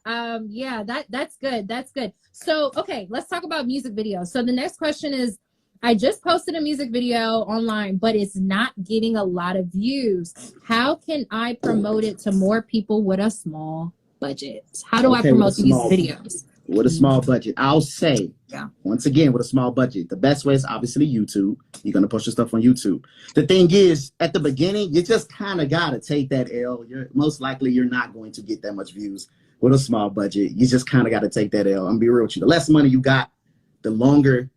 Yeah, that's good. That's good. So, okay, let's talk about music videos. So the next question is, I just posted a music video online, but it's not getting a lot of views. How can I promote it to more people with a small budget? How do I promote these videos? With a small budget, I'll say, once again, with a small budget, the best way is obviously YouTube. You're going to post your stuff on YouTube. The thing is, at the beginning, you just kind of got to take that L. Most likely, you're not going to get that much views with a small budget. You just kind of got to take that L. I'm going to be real with you. The less money you got, the longer.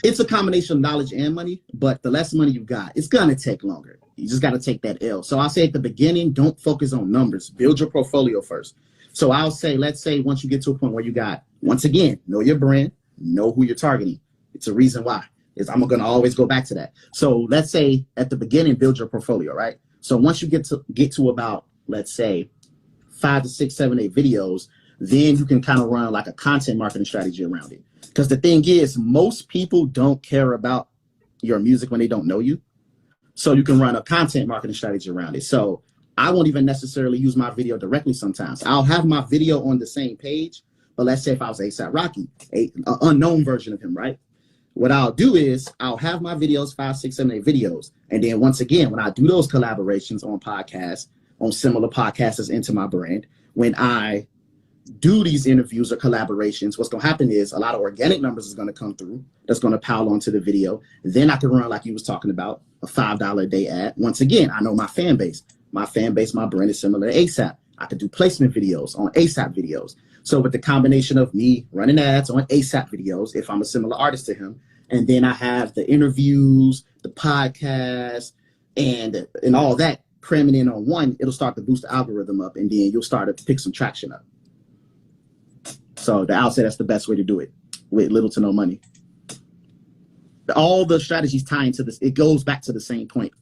It's a combination of knowledge and money, but the less money you got, it's going to take longer. You just got to take that L. So I'll say at the beginning, don't focus on numbers. Build your portfolio first. So I'll say, let's say once you get to a point where you got, once again, know your brand, know who you're targeting. It's a reason why. I'm going to always go back to that. So let's say at the beginning, build your portfolio, right? So once you get to about, let's say, 5 to 6, 7, 8 videos, then you can kind of run like a content marketing strategy around it. Because the thing is, most people don't care about your music when they don't know you. So you can run a content marketing strategy around it. So I won't even necessarily use my video directly sometimes. I'll have my video on the same page, but let's say if I was A$AP Rocky, an unknown version of him, right? What I'll do is I'll have my videos, 5, 6, 7, 8 videos. And then once again, when I do those collaborations on podcasts, on similar podcasts as Into My Brand, when I do these interviews or collaborations, what's going to happen is a lot of organic numbers is going to come through. That's going to pile onto the video. Then I can run, like you was talking about, a $5 a day ad. Once again, I know my fan base. My fan base, my brand is similar to A$AP. I could do placement videos on A$AP videos. So with the combination of me running ads on A$AP videos, if I'm a similar artist to him, and then I have the interviews, the podcast, and all that cramming in on one, it'll start to boost the algorithm up, and then you'll start to pick some traction up. So I'll say that's the best way to do it with little to no money. All the strategies tie into this. It goes back to the same point.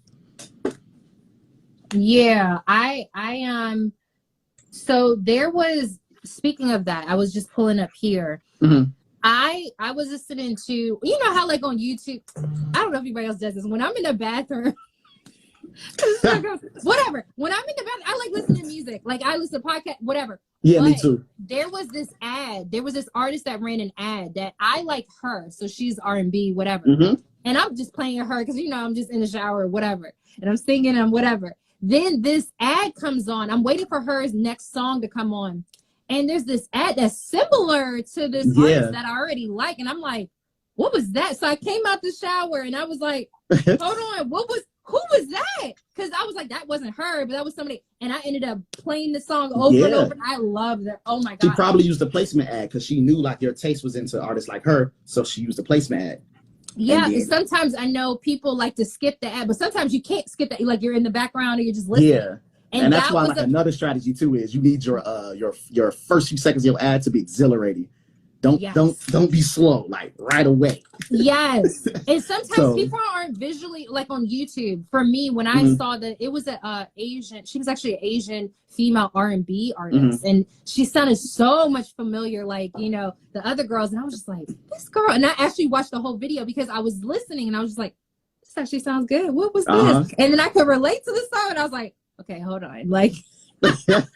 Yeah, so there was, speaking of that, I was just pulling up here. Mm-hmm. I was listening to, you know how like on YouTube, I don't know if anybody else does this, when I'm in the bathroom, whatever, when I'm in the bathroom, I like listening to music, like I listen to podcast, whatever. Yeah, but me too. There was this artist that ran an ad that I like her, so she's R&B, whatever. Mm-hmm. And I'm just playing her because, you know, I'm just in the shower or whatever, and I'm singing and whatever. Then this ad comes on. I'm waiting for her next song to come on. And there's this ad that's similar to this artist that I already like. And I'm like, what was that? So I came out the shower and I was like, hold on, who was that? Because I was like, that wasn't her, but that was somebody. And I ended up playing the song over and over. And I love that. Oh my God. She probably used the placement ad because she knew like your taste was into artists like her. So she used the placement ad. Yeah, sometimes I know people like to skip the ad, but sometimes you can't skip that. Like you're in the background or you're just listening. Yeah, and that's why like another strategy too is you need your first few seconds of your ad to be exhilarating. Don't be slow, like right away. Yes, and sometimes people aren't visually like on YouTube. For me, when I saw that it was a Asian, she was actually an Asian female R&B artist, and she sounded so much familiar, like you know the other girls, and I was just like, this girl. And I actually watched the whole video because I was listening, and I was just like, this actually sounds good. What was this? And then I could relate to the song, and I was like, okay, hold on, like. I felt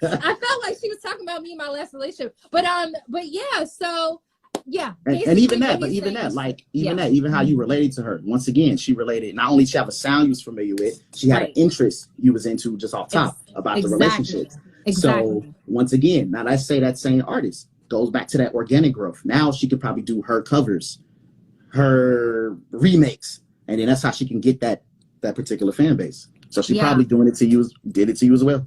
like she was talking about me in my last relationship, but yeah, so yeah, and even how you related to her. Once again, she related. Not only she have a sound you was familiar with, she had an interest you was into just off top about the relationship. So once again, now let's say that same artist goes back to that organic growth. Now she could probably do her covers, her remakes, and then that's how she can get that particular fan base. So she probably did it to you as well.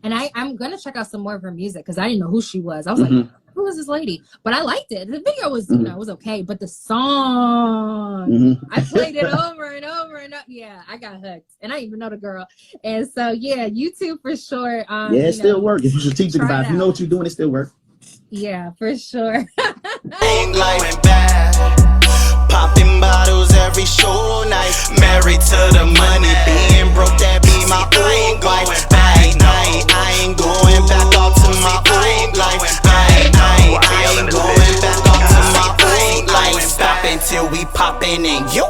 And I'm going to check out some more of her music because I didn't know who she was. I was like, who is this lady? But I liked it. The video was, you know, it was okay. But the song, I played it over and over and over. Yeah, I got hooked. And I didn't even know the girl. And so, yeah, YouTube for sure. It still works. If you're strategic about it, if you know what you're doing, it still works. Yeah, for sure. Ain't like bad. Popping bottles every show night. Married to the money. Being broke, that be my old wife. I ain't going back off to my old life. I ain't going back off to my old life. Stop until we poppin' and you